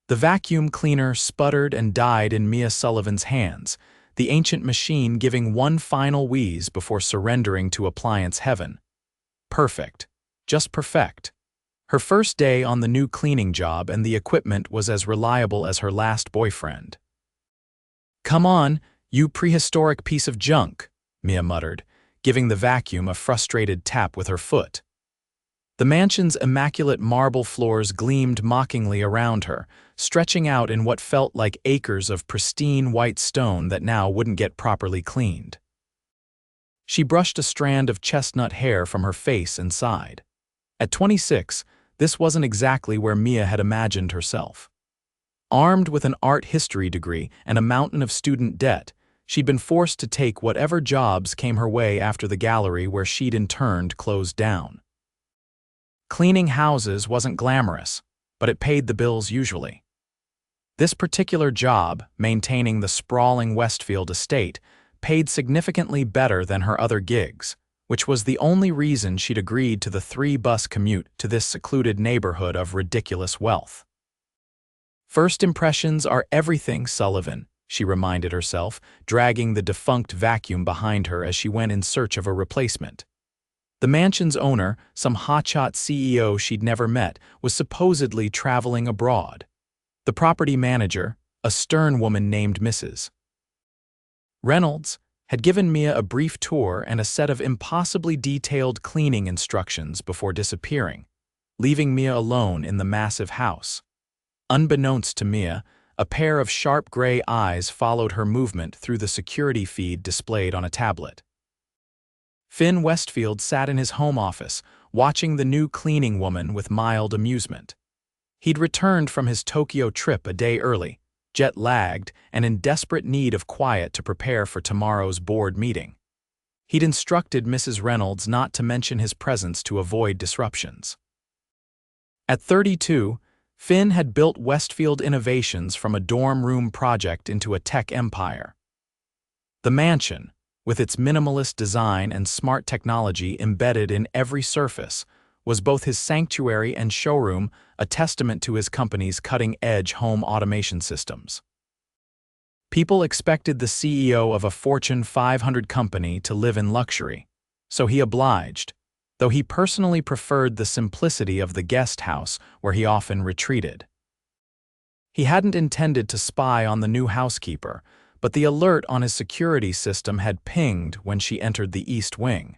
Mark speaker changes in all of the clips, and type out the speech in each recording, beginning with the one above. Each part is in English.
Speaker 1: The vacuum cleaner sputtered and died in Mia Sullivan's hands, the ancient machine giving one final wheeze before surrendering to appliance heaven. Perfect. Just perfect. Her first day on the new cleaning job, and the equipment was as reliable as her last boyfriend. "Come on, you prehistoric piece of junk," Mia muttered, giving the vacuum a frustrated tap with her foot. The mansion's immaculate marble floors gleamed mockingly around her, stretching out in what felt like acres of pristine white stone that now wouldn't get properly cleaned. She brushed a strand of chestnut hair from her face and sighed. At 26, this wasn't exactly where Mia had imagined herself. Armed with an art history degree and a mountain of student debt, she'd been forced to take whatever jobs came her way after the gallery where she'd interned closed down. Cleaning houses wasn't glamorous, but it paid the bills usually. This particular job, maintaining the sprawling Westfield Estate, paid significantly better than her other gigs, which was the only reason she'd agreed to the 3-bus commute to this secluded neighborhood of ridiculous wealth. "First impressions are everything, Sullivan," she reminded herself, dragging the defunct vacuum behind her as she went in search of a replacement. The mansion's owner, some hotshot CEO she'd never met, was supposedly traveling abroad. The property manager, a stern woman named Mrs. Reynolds, had given Mia a brief tour and a set of impossibly detailed cleaning instructions before disappearing, leaving Mia alone in the massive house. Unbeknownst to Mia, a pair of sharp gray eyes followed her movement through the security feed displayed on a tablet. Finn Westfield sat in his home office, watching the new cleaning woman with mild amusement. He'd returned from his Tokyo trip a day early, jet-lagged and in desperate need of quiet to prepare for tomorrow's board meeting. He'd instructed Mrs. Reynolds not to mention his presence to avoid disruptions. At 32, Finn had built Westfield Innovations from a dorm room project into a tech empire. The mansion, with its minimalist design and smart technology embedded in every surface, was both his sanctuary and showroom, a testament to his company's cutting-edge home automation systems. People expected the CEO of a Fortune 500 company to live in luxury, so he obliged, though he personally preferred the simplicity of the guest house where he often retreated. He hadn't intended to spy on the new housekeeper, but the alert on his security system had pinged when she entered the East Wing.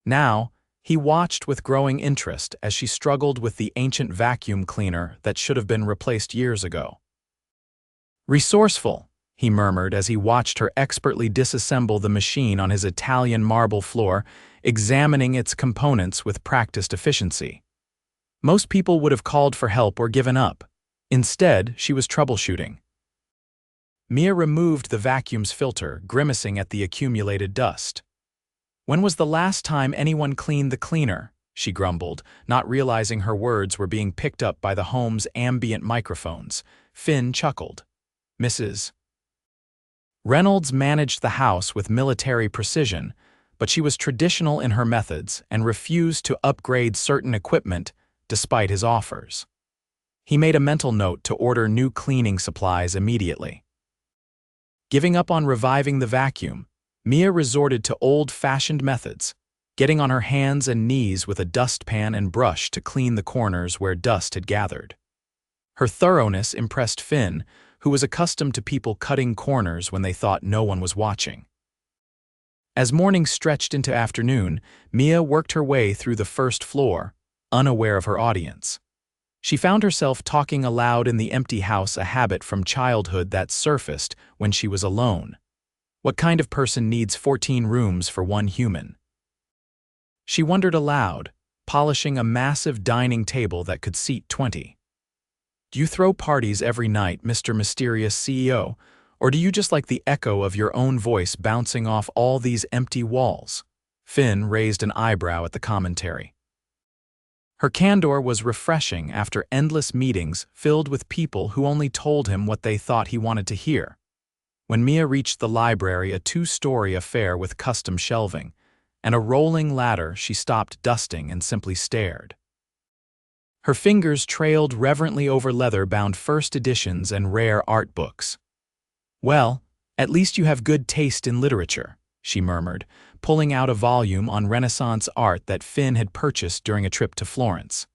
Speaker 1: Now, he watched with growing interest as she struggled with the ancient vacuum cleaner that should have been replaced years ago. "Resourceful," he murmured as he watched her expertly disassemble the machine on his Italian marble floor, examining its components with practiced efficiency. Most people would have called for help or given up. Instead, she was troubleshooting. Mia removed the vacuum's filter, grimacing at the accumulated dust. "When was the last time anyone cleaned the cleaner?" she grumbled, not realizing her words were being picked up by the home's ambient microphones. Finn chuckled. Mrs. Reynolds managed the house with military precision, but she was traditional in her methods and refused to upgrade certain equipment despite his offers. He made a mental note to order new cleaning supplies immediately. Giving up on reviving the vacuum, Mia resorted to old-fashioned methods, getting on her hands and knees with a dustpan and brush to clean the corners where dust had gathered. Her thoroughness impressed Finn, who was accustomed to people cutting corners when they thought no one was watching. As morning stretched into afternoon, Mia worked her way through the first floor, unaware of her audience. She found herself talking aloud in the empty house, a habit from childhood that surfaced when she was alone. What kind of person needs 14 rooms for one human? She wondered aloud, polishing a massive dining table that could seat 20. "Do you throw parties every night, Mr. Mysterious CEO, or do you just like the echo of your own voice bouncing off all these empty walls?" Finn raised an eyebrow at the commentary. Her candor was refreshing after endless meetings filled with people who only told him what they thought he wanted to hear. When Mia reached the library, a 2-story affair with custom shelving and a rolling ladder, she stopped dusting and simply stared. Her fingers trailed reverently over leather-bound first editions and rare art books. "Well, at least you have good taste in literature," she murmured, pulling out a volume on Renaissance art that Finn had purchased during a trip to Florence.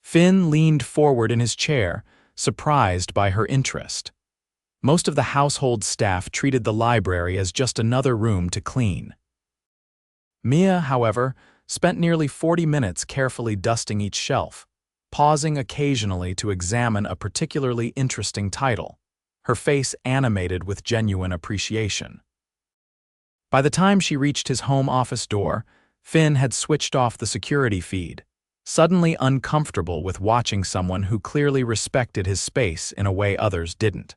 Speaker 1: Finn leaned forward in his chair, surprised by her interest. Most of the household staff treated the library as just another room to clean. Mia, however, spent nearly 40 minutes carefully dusting each shelf, pausing occasionally to examine a particularly interesting title, her face animated with genuine appreciation. By the time she reached his home office door, Finn had switched off the security feed, suddenly uncomfortable with watching someone who clearly respected his space in a way others didn't.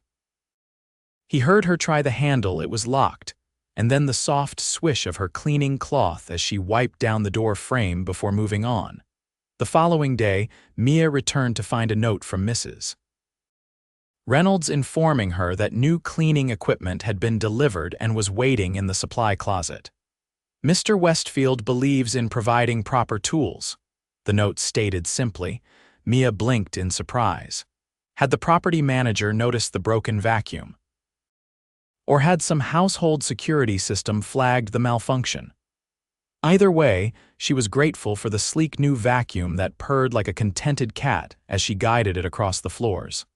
Speaker 1: He heard her try the handle, it was locked, and then the soft swish of her cleaning cloth as she wiped down the door frame before moving on. The following day, Mia returned to find a note from Mrs. Reynolds informing her that new cleaning equipment had been delivered and was waiting in the supply closet. "Mr. Westfield believes in providing proper tools," the note stated simply. Mia blinked in surprise. Had the property manager noticed the broken vacuum? Or had some household security system flagged the malfunction? Either way, she was grateful for the sleek new vacuum that purred like a contented cat as she guided it across the floors.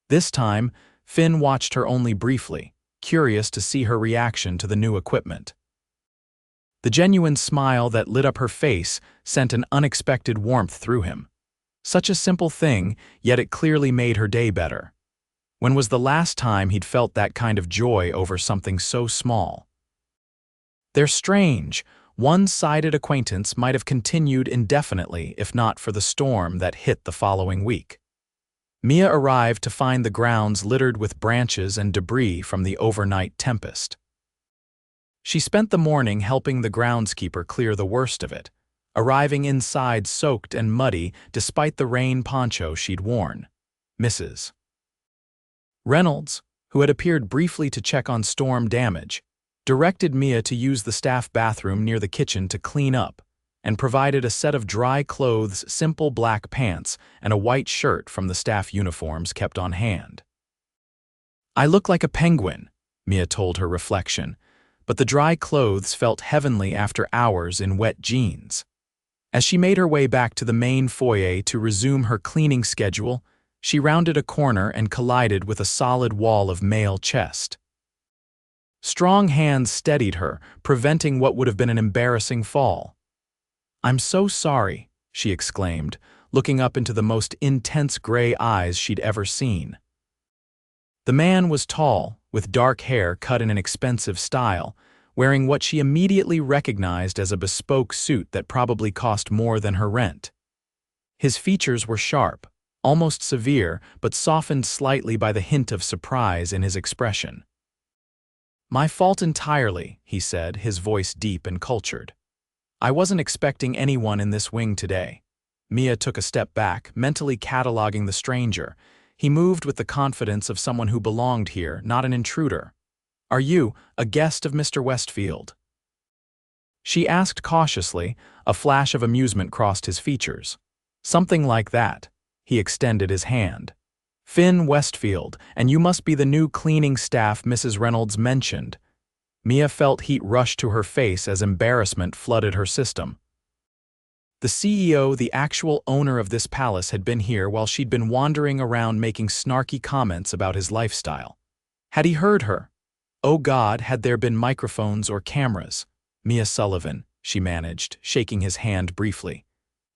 Speaker 1: This time, Finn watched her only briefly, curious to see her reaction to the new equipment. The genuine smile that lit up her face sent an unexpected warmth through him. Such a simple thing, yet it clearly made her day better. When was the last time he'd felt that kind of joy over something so small? Their strange, one-sided acquaintance might have continued indefinitely if not for the storm that hit the following week. Mia arrived to find the grounds littered with branches and debris from the overnight tempest. She spent the morning helping the groundskeeper clear the worst of it, arriving inside soaked and muddy despite the rain poncho she'd worn. Mrs. Reynolds, who had appeared briefly to check on storm damage, directed Mia to use the staff bathroom near the kitchen to clean up, and provided a set of dry clothes, simple black pants, and a white shirt from the staff uniforms kept on hand. "I look like a penguin," Mia told her reflection, but the dry clothes felt heavenly after hours in wet jeans. As she made her way back to the main foyer to resume her cleaning schedule, she rounded a corner and collided with a solid wall of male chest. Strong hands steadied her, preventing what would have been an embarrassing fall. "I'm so sorry," she exclaimed, looking up into the most intense gray eyes she'd ever seen. The man was tall, with dark hair cut in an expensive style, wearing what she immediately recognized as a bespoke suit that probably cost more than her rent. His features were sharp, almost severe, but softened slightly by the hint of surprise in his expression. "My fault entirely," he said, his voice deep and cultured. "I wasn't expecting anyone in this wing today." Mia took a step back, mentally cataloging the stranger. He moved with the confidence of someone who belonged here, not an intruder. "Are you a guest of Mr. Westfield?" She asked cautiously. A flash of amusement crossed his features. "Something like that." He extended his hand. "Finn Westfield, and you must be the new cleaning staff Mrs. Reynolds mentioned." Mia felt heat rush to her face as embarrassment flooded her system. The CEO, the actual owner of this palace, had been here while she'd been wandering around making snarky comments about his lifestyle. Had he heard her? Oh God, had there been microphones or cameras? "Mia Sullivan," she managed, shaking his hand briefly.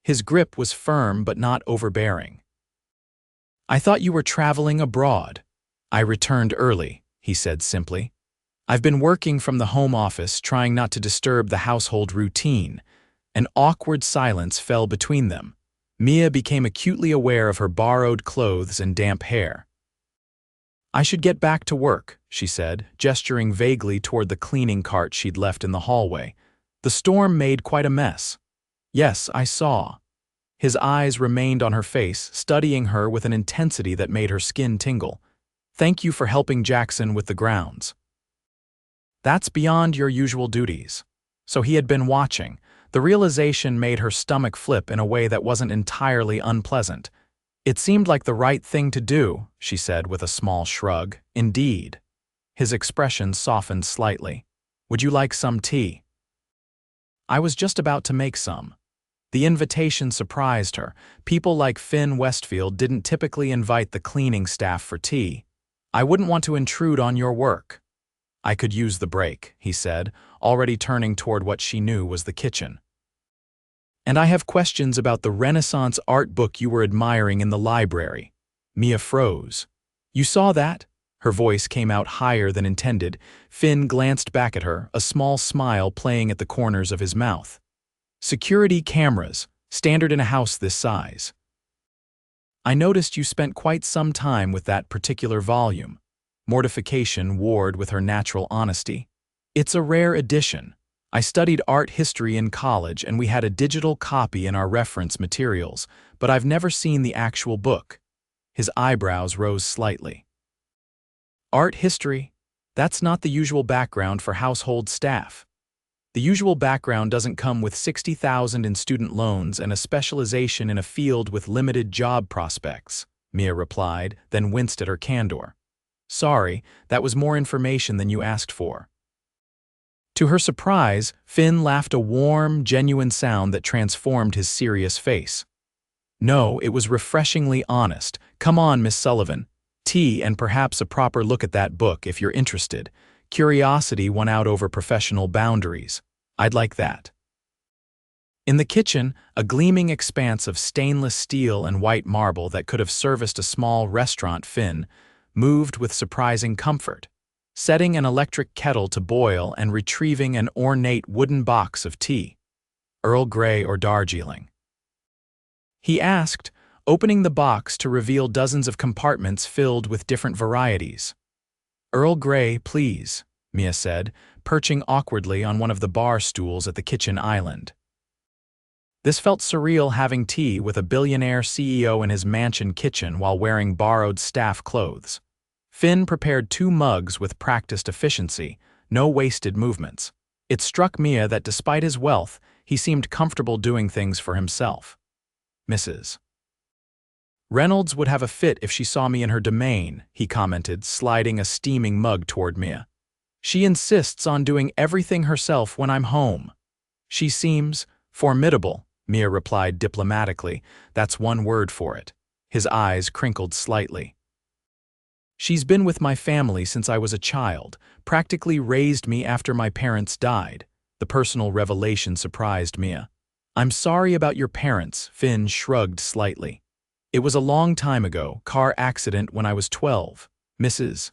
Speaker 1: His grip was firm but not overbearing. "I thought you were traveling abroad." "I returned early," he said simply. "I've been working from the home office, trying not to disturb the household routine." An awkward silence fell between them. Mia became acutely aware of her borrowed clothes and damp hair. "I should get back to work," she said, gesturing vaguely toward the cleaning cart she'd left in the hallway. "The storm made quite a mess." "Yes, I saw." His eyes remained on her face, studying her with an intensity that made her skin tingle. "Thank you for helping Jackson with the grounds." "That's beyond your usual duties." So he had been watching, The realization made her stomach flip in a way that wasn't entirely unpleasant. "It seemed like the right thing to do," she said with a small shrug. "Indeed." His expression softened slightly. "Would you like some tea?" I was just about to make some. The invitation surprised her. People like Finn Westfield didn't typically invite the cleaning staff for tea. "I wouldn't want to intrude on your work." "I could use the break," he said, already turning toward what she knew was the kitchen. "And I have questions about the Renaissance art book you were admiring in the library." Mia froze. "You saw that?" Her voice came out higher than intended. Finn glanced back at her, a small smile playing at the corners of his mouth. "Security cameras, standard in a house this size." "I noticed you spent quite some time with that particular volume." Mortification warred with her natural honesty. "It's a rare edition. I studied art history in college and we had a digital copy in our reference materials, but I've never seen the actual book." His eyebrows rose slightly. "Art history? That's not the usual background for household staff." "The usual background doesn't come with $60,000 in student loans and a specialization in a field with limited job prospects," Mia replied, then winced at her candor. "Sorry, that was more information than you asked for." To her surprise, Finn laughed a warm, genuine sound that transformed his serious face. "No, it was refreshingly honest. Come on, Miss Sullivan. Tea and perhaps a proper look at that book if you're interested. Curiosity won out over professional boundaries. I'd like that." In the kitchen, a gleaming expanse of stainless steel and white marble that could have serviced a small restaurant, Finn moved with surprising comfort, setting an electric kettle to boil and retrieving an ornate wooden box of tea. "Earl Grey or Darjeeling?" he asked, opening the box to reveal dozens of compartments filled with different varieties. "Earl Grey, please," Mia said, perching awkwardly on one of the bar stools at the kitchen island. This felt surreal, having tea with a billionaire CEO in his mansion kitchen while wearing borrowed staff clothes. Finn prepared 2 mugs with practiced efficiency, no wasted movements. It struck Mia that despite his wealth, he seemed comfortable doing things for himself. "Mrs. Reynolds would have a fit if she saw me in her domain," he commented, sliding a steaming mug toward Mia. "She insists on doing everything herself when I'm home." "She seems formidable," Mia replied diplomatically. "That's one word for it." His eyes crinkled slightly. "She's been with my family since I was a child, practically raised me after my parents died." The personal revelation surprised Mia. "I'm sorry about your parents," Finn shrugged slightly. "It was a long time ago, car accident when I was 12. Mrs.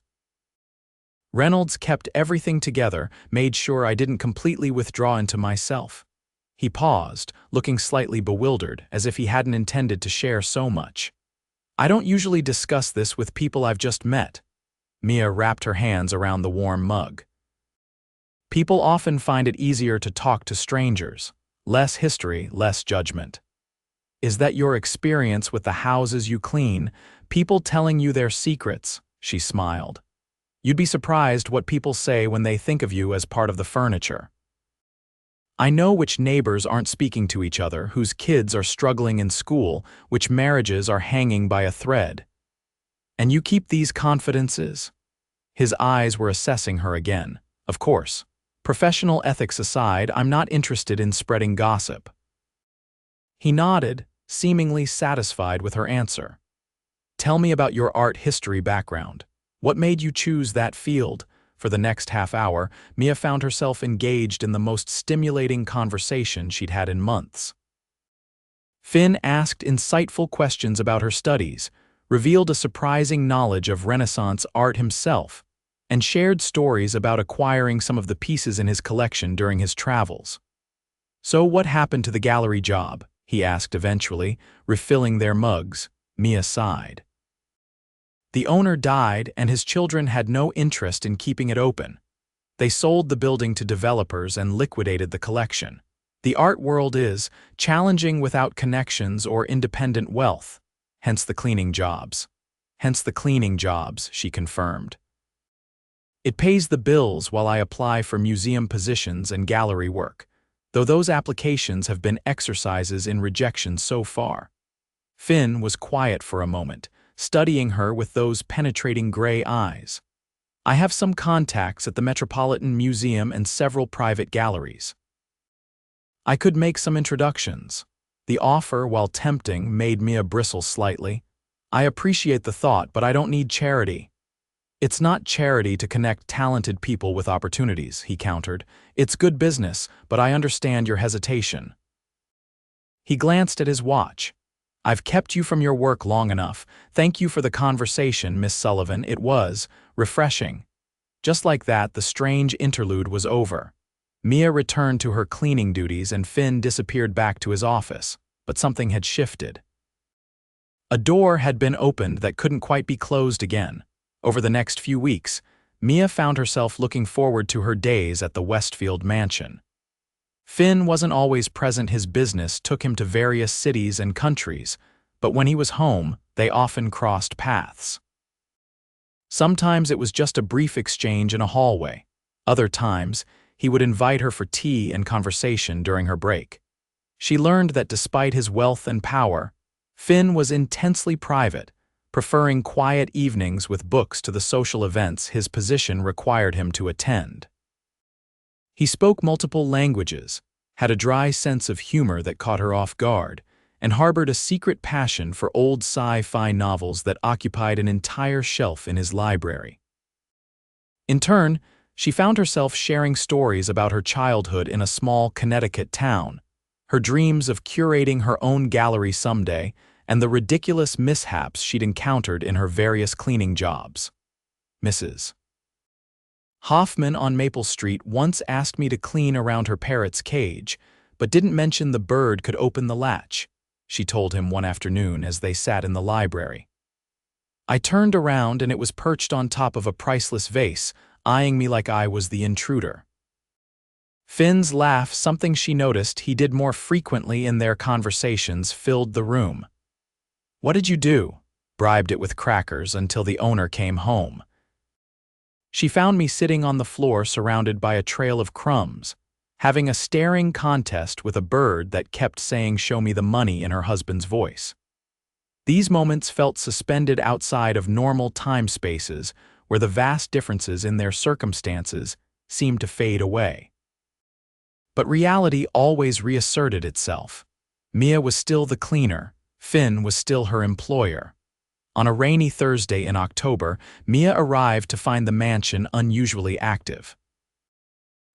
Speaker 1: Reynolds kept everything together, made sure I didn't completely withdraw into myself." He paused, looking slightly bewildered, as if he hadn't intended to share so much. "I don't usually discuss this with people I've just met." Mia wrapped her hands around the warm mug. "People often find it easier to talk to strangers. Less history, less judgment." "Is that your experience with the houses you clean? People telling you their secrets?" She smiled. "You'd be surprised what people say when they think of you as part of the furniture." "I know which neighbors aren't speaking to each other, whose kids are struggling in school, which marriages are hanging by a thread." "And you keep these confidences?" His eyes were assessing her again. "Of course. Professional ethics aside, I'm not interested in spreading gossip." He nodded, seemingly satisfied with her answer. "Tell me about your art history background. What made you choose that field?" For the next half hour, Mia found herself engaged in the most stimulating conversation she'd had in months. Finn asked insightful questions about her studies, revealed a surprising knowledge of Renaissance art himself, and shared stories about acquiring some of the pieces in his collection during his travels. "So what happened to the gallery job?" he asked eventually, refilling their mugs. Mia sighed. "The owner died and his children had no interest in keeping it open. They sold the building to developers and liquidated the collection. The art world is challenging without connections or independent wealth, hence the cleaning jobs." "Hence the cleaning jobs," she confirmed. "It pays the bills while I apply for museum positions and gallery work." though those applications have been exercises in rejection so far. Finn was quiet for a moment, studying her with those penetrating gray eyes. I have some contacts at the Metropolitan Museum and several private galleries. I could make some introductions. The offer, while tempting, made Mia bristle slightly. I appreciate the thought, but I don't need charity. It's not charity to connect talented people with opportunities, he countered. It's good business, but I understand your hesitation. He glanced at his watch. I've kept you from your work long enough. Thank you for the conversation, Miss Sullivan. It was refreshing. Just like that, the strange interlude was over. Mia returned to her cleaning duties and Finn disappeared back to his office, but something had shifted. A door had been opened that couldn't quite be closed again. Over the next few weeks, Mia found herself looking forward to her days at the Westfield mansion. Finn wasn't always present. His business took him to various cities and countries, but when he was home, they often crossed paths. Sometimes it was just a brief exchange in a hallway. Other times, he would invite her for tea and conversation during her break. She learned that despite his wealth and power, Finn was intensely private, preferring quiet evenings with books to the social events his position required him to attend. He spoke multiple languages, had a dry sense of humor that caught her off guard, and harbored a secret passion for old sci-fi novels that occupied an entire shelf in his library. In turn, she found herself sharing stories about her childhood in a small Connecticut town, her dreams of curating her own gallery someday, and the ridiculous mishaps she'd encountered in her various cleaning jobs. Mrs. Hoffman on Maple Street once asked me to clean around her parrot's cage, but didn't mention the bird could open the latch, she told him one afternoon as they sat in the library. I turned around and it was perched on top of a priceless vase, eyeing me like I was the intruder. Finn's laugh, something she noticed he did more frequently in their conversations, filled the room. What did you do? Bribed it with crackers until the owner came home. She found me sitting on the floor surrounded by a trail of crumbs, having a staring contest with a bird that kept saying "show me the money" in her husband's voice. These moments felt suspended outside of normal time spaces where the vast differences in their circumstances seemed to fade away. But reality always reasserted itself. Mia was still the cleaner, Finn was still her employer. On a rainy Thursday in October, Mia arrived to find the mansion unusually active.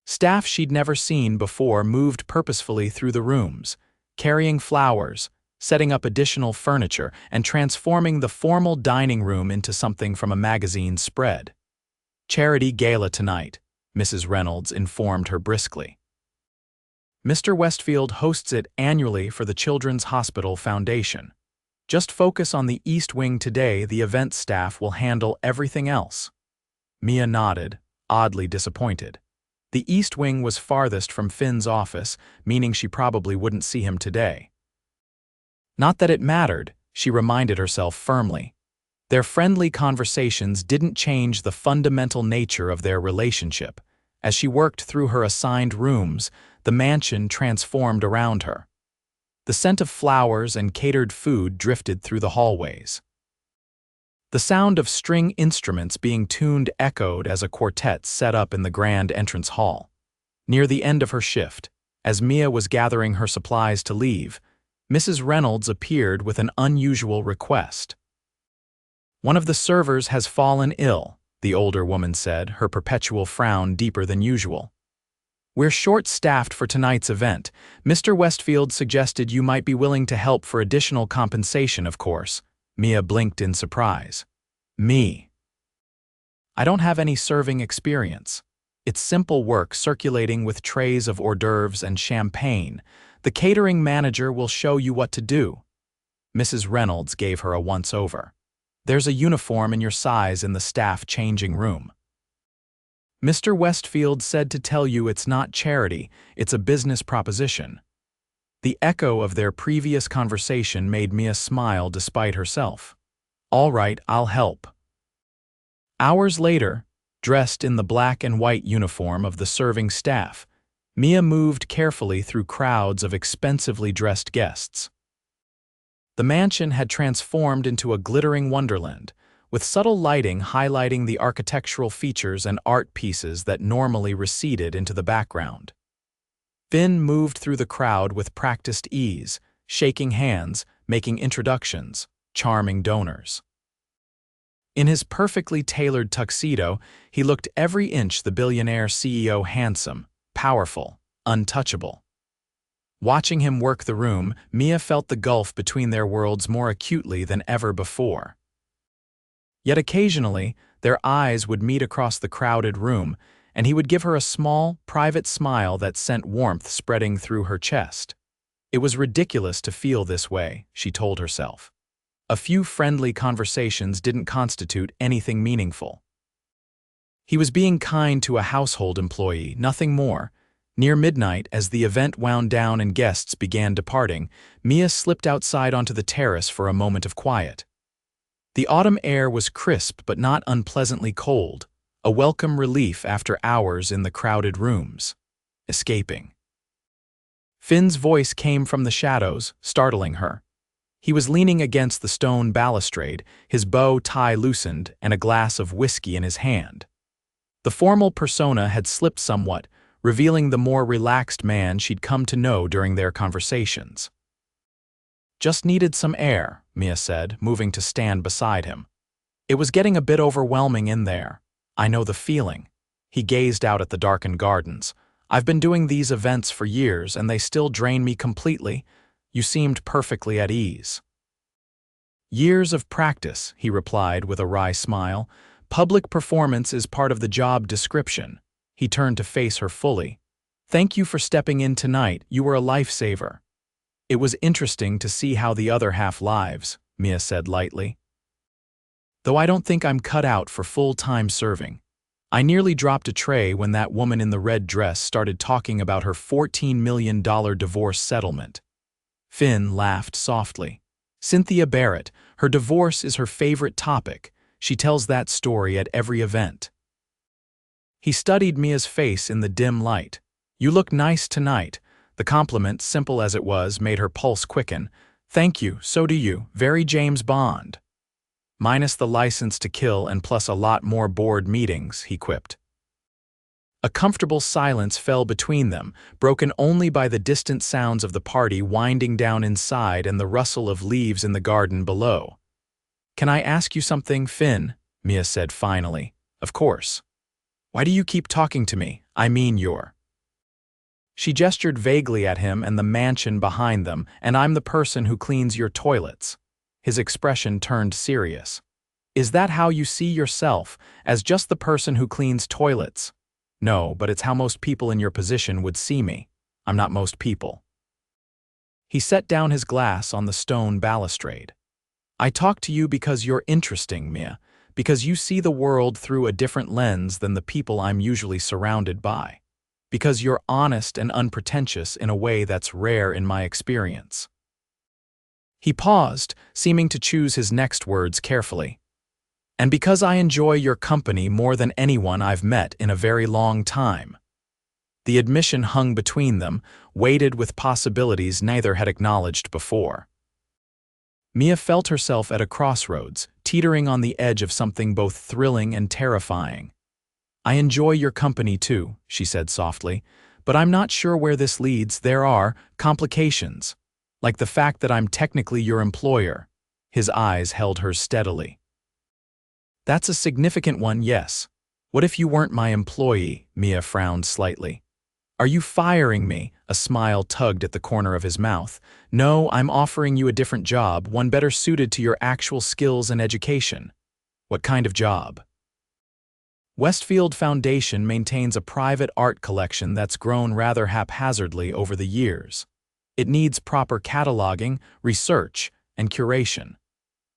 Speaker 1: Staff she'd never seen before moved purposefully through the rooms, carrying flowers, setting up additional furniture, and transforming the formal dining room into something from a magazine spread. Charity gala tonight, Mrs. Reynolds informed her briskly. Mr. Westfield hosts it annually for the Children's Hospital Foundation. Just focus on the East Wing today. The event staff will handle everything else. Mia nodded, oddly disappointed. The East Wing was farthest from Finn's office, meaning she probably wouldn't see him today. Not that it mattered, she reminded herself firmly. Their friendly conversations didn't change the fundamental nature of their relationship. As she worked through her assigned rooms, the mansion transformed around her. The scent of flowers and catered food drifted through the hallways. The sound of string instruments being tuned echoed as a quartet set up in the grand entrance hall. Near the end of her shift, as Mia was gathering her supplies to leave, Mrs. Reynolds appeared with an unusual request. One of the servers has fallen ill, the older woman said, her perpetual frown deeper than usual. We're short-staffed for tonight's event. Mr. Westfield suggested you might be willing to help for additional compensation, of course. Mia blinked in surprise. Me. I don't have any serving experience. It's simple work circulating with trays of hors d'oeuvres and champagne. The catering manager will show you what to do. Mrs. Reynolds gave her a once-over. There's a uniform in your size in the staff changing room. Mr. Westfield said to tell you it's not charity, it's a business proposition. The echo of their previous conversation made Mia smile despite herself. All right, I'll help. Hours later, dressed in the black and white uniform of the serving staff, Mia moved carefully through crowds of expensively dressed guests. The mansion had transformed into a glittering wonderland, with subtle lighting highlighting the architectural features and art pieces that normally receded into the background. Finn moved through the crowd with practiced ease, shaking hands, making introductions, charming donors. In his perfectly tailored tuxedo, he looked every inch the billionaire CEO handsome, powerful, untouchable. Watching him work the room, Mia felt the gulf between their worlds more acutely than ever before. Yet occasionally, their eyes would meet across the crowded room, and he would give her a small, private smile that sent warmth spreading through her chest. It was ridiculous to feel this way, she told herself. A few friendly conversations didn't constitute anything meaningful. He was being kind to a household employee, nothing more. Near midnight, as the event wound down and guests began departing, Mia slipped outside onto the terrace for a moment of quiet. The autumn air was crisp but not unpleasantly cold, a welcome relief after hours in the crowded rooms. Escaping. Finn's voice came from the shadows, startling her. He was leaning against the stone balustrade, his bow tie loosened and a glass of whiskey in his hand. The formal persona had slipped somewhat, revealing the more relaxed man she'd come to know during their conversations. "Just needed some air," Mia said, moving to stand beside him. "It was getting a bit overwhelming in there. I know the feeling." He gazed out at the darkened gardens. "I've been doing these events for years, and they still drain me completely. You seemed perfectly at ease." "Years of practice," he replied with a wry smile. "Public performance is part of the job description." He turned to face her fully. "Thank you for stepping in tonight. You were a lifesaver." "It was interesting to see how the other half lives," Mia said lightly. "Though I don't think I'm cut out for full-time serving. I nearly dropped a tray when that woman in the red dress started talking about her $14 million divorce settlement." Finn laughed softly. "Cynthia Barrett, her divorce is her favorite topic. She tells that story at every event." He studied Mia's face in the dim light. "You look nice tonight." The compliment, simple as it was, made her pulse quicken. "Thank you, so do you. Very James Bond." "Minus the license to kill and plus a lot more board meetings," he quipped. A comfortable silence fell between them, broken only by the distant sounds of the party winding down inside and the rustle of leaves in the garden below. "Can I ask you something, Finn?" Mia said finally. "Of course." "Why do you keep talking to me? I mean you're." She gestured vaguely at him and the mansion behind them. "And I'm the person who cleans your toilets." His expression turned serious. "Is that how you see yourself, as just the person who cleans toilets?" "No, but it's how most people in your position would see me. I'm not most people." He set down his glass on the stone balustrade. "I talk to you because you're interesting, Mia, because you see the world through a different lens than the people I'm usually surrounded by, because you're honest and unpretentious in a way that's rare in my experience." He paused, seeming to choose his next words carefully. "And because I enjoy your company more than anyone I've met in a very long time." The admission hung between them, weighted with possibilities neither had acknowledged before. Mia felt herself at a crossroads, teetering on the edge of something both thrilling and terrifying. "I enjoy your company too," she said softly, "but I'm not sure where this leads. There are complications, like the fact that I'm technically your employer." His eyes held hers steadily. "That's a significant one, yes. What if you weren't my employee?" Mia frowned slightly. "Are you firing me?" A smile tugged at the corner of his mouth. "No, I'm offering you a different job, one better suited to your actual skills and education." "What kind of job?" "Westfield Foundation maintains a private art collection that's grown rather haphazardly over the years. It needs proper cataloging, research, and curation.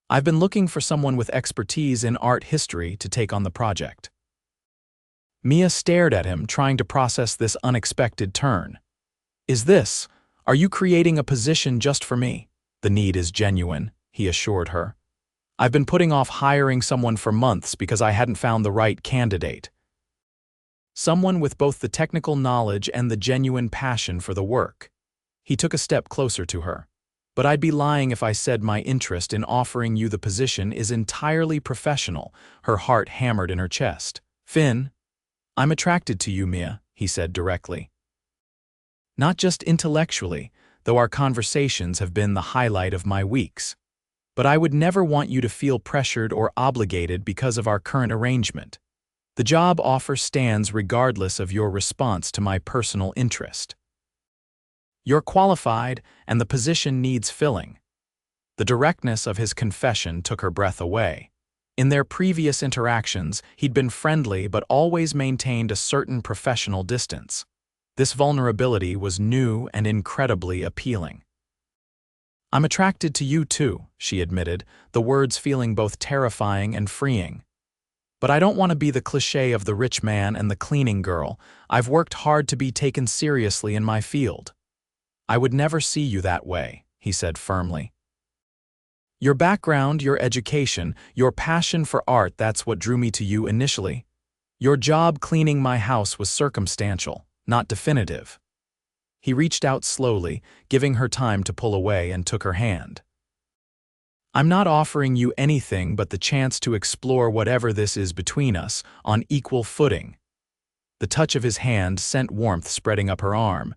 Speaker 1: I've been looking for someone with expertise in art history to take on the project." Mia stared at him, trying to process this unexpected turn. Are you creating a position just for me?" "The need is genuine," he assured her. "I've been putting off hiring someone for months because I hadn't found the right candidate." someone with both the technical knowledge and the genuine passion for the work. He took a step closer to her. But I'd be lying if I said my interest in offering you the position is entirely professional, her heart hammered in her chest. Finn, I'm attracted to you, Mia, he said directly. Not just intellectually, though our conversations have been the highlight of my weeks. But I would never want you to feel pressured or obligated because of our current arrangement. The job offer stands regardless of your response to my personal interest. You're qualified, and the position needs filling. The directness of his confession took her breath away. In their previous interactions, he'd been friendly but always maintained a certain professional distance. This vulnerability was new and incredibly appealing. I'm attracted to you too, she admitted, the words feeling both terrifying and freeing. But I don't want to be the cliché of the rich man and the cleaning girl. I've worked hard to be taken seriously in my field. I would never see you that way, he said firmly. Your background, your education, your passion for art, that's what drew me to you initially. Your job cleaning my house was circumstantial, not definitive. He reached out slowly, giving her time to pull away, and took her hand. I'm not offering you anything but the chance to explore whatever this is between us on equal footing. The touch of his hand sent warmth spreading up her arm.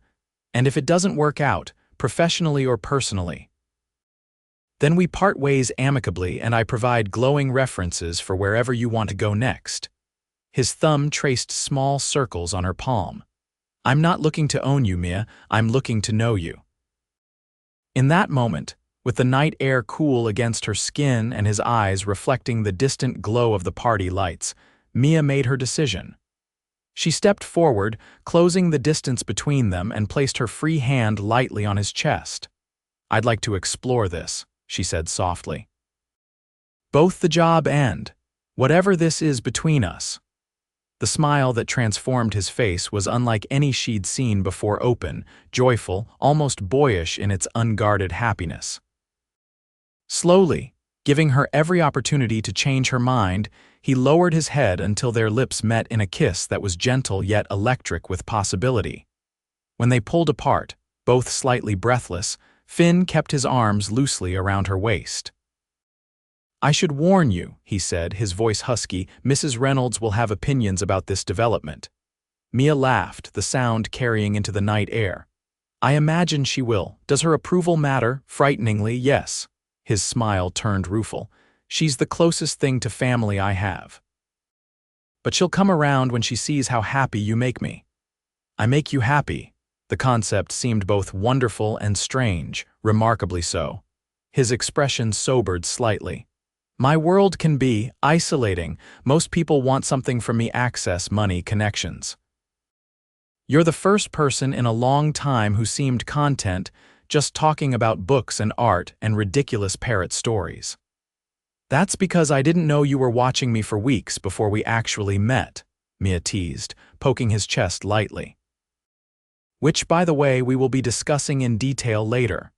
Speaker 1: And if it doesn't work out, professionally or personally, then we part ways amicably and I provide glowing references for wherever you want to go next. His thumb traced small circles on her palm. I'm not looking to own you, Mia, I'm looking to know you. In that moment, with the night air cool against her skin and his eyes reflecting the distant glow of the party lights, Mia made her decision. She stepped forward, closing the distance between them, and placed her free hand lightly on his chest. I'd like to explore this, she said softly. Both the job and whatever this is between us. The smile that transformed his face was unlike any she'd seen before, open, joyful, almost boyish in its unguarded happiness. Slowly, giving her every opportunity to change her mind, he lowered his head until their lips met in a kiss that was gentle yet electric with possibility. When they pulled apart, both slightly breathless, Finn kept his arms loosely around her waist. I should warn you, he said, his voice husky, Mrs. Reynolds will have opinions about this development. Mia laughed, the sound carrying into the night air. I imagine she will. Does her approval matter? Frighteningly, yes. His smile turned rueful. She's the closest thing to family I have. But she'll come around when she sees how happy you make me. I make you happy. The concept seemed both wonderful and strange, remarkably so. His expression sobered slightly. My world can be isolating. Most people want something from me: access, money, connections. You're the first person in a long time who seemed content just talking about books and art and ridiculous parrot stories. That's because I didn't know you were watching me for weeks before we actually met, Mia teased, poking his chest lightly. Which, by the way, we will be discussing in detail later.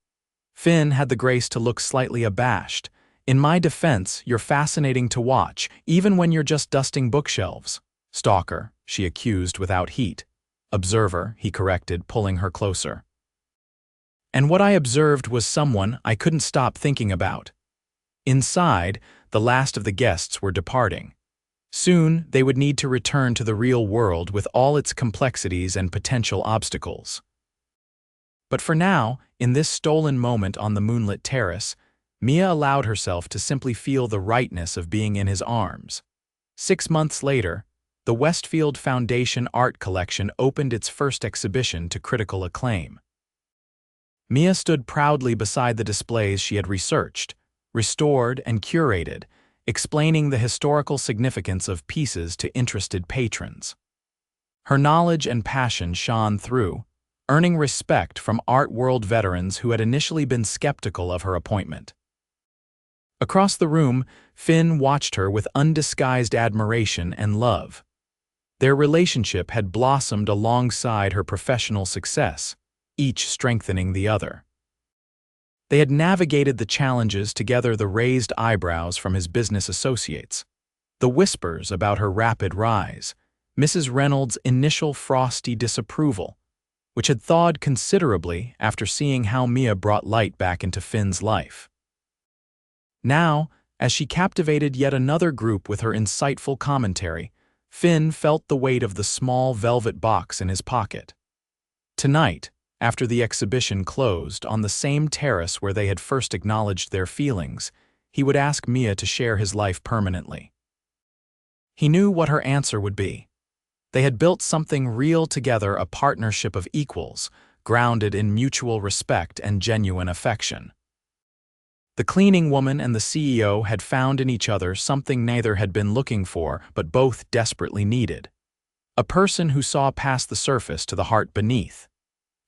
Speaker 1: Finn had the grace to look slightly abashed. In my defense, you're fascinating to watch, even when you're just dusting bookshelves. Stalker, she accused without heat. Observer, he corrected, pulling her closer. And what I observed was someone I couldn't stop thinking about. Inside, the last of the guests were departing. Soon, they would need to return to the real world with all its complexities and potential obstacles. But for now, in this stolen moment on the moonlit terrace, Mia allowed herself to simply feel the rightness of being in his arms. 6 months later, the Westfield Foundation Art Collection opened its first exhibition to critical acclaim. Mia stood proudly beside the displays she had researched, restored, and curated, explaining the historical significance of pieces to interested patrons. Her knowledge and passion shone through, earning respect from art world veterans who had initially been skeptical of her appointment. Across the room, Finn watched her with undisguised admiration and love. Their relationship had blossomed alongside her professional success, each strengthening the other. They had navigated the challenges together, the raised eyebrows from his business associates, the whispers about her rapid rise, Mrs. Reynolds' initial frosty disapproval, which had thawed considerably after seeing how Mia brought light back into Finn's life. Now, as she captivated yet another group with her insightful commentary, Finn felt the weight of the small velvet box in his pocket. Tonight, after the exhibition closed on the same terrace where they had first acknowledged their feelings, he would ask Mia to share his life permanently. He knew what her answer would be. They had built something real together, a partnership of equals, grounded in mutual respect and genuine affection. The cleaning woman and the CEO had found in each other something neither had been looking for but both desperately needed. A person who saw past the surface to the heart beneath.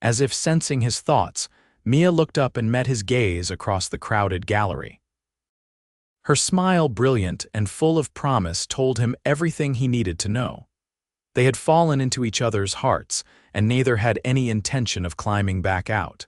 Speaker 1: As if sensing his thoughts, Mia looked up and met his gaze across the crowded gallery. Her smile, brilliant and full of promise, told him everything he needed to know. They had fallen into each other's hearts, and neither had any intention of climbing back out.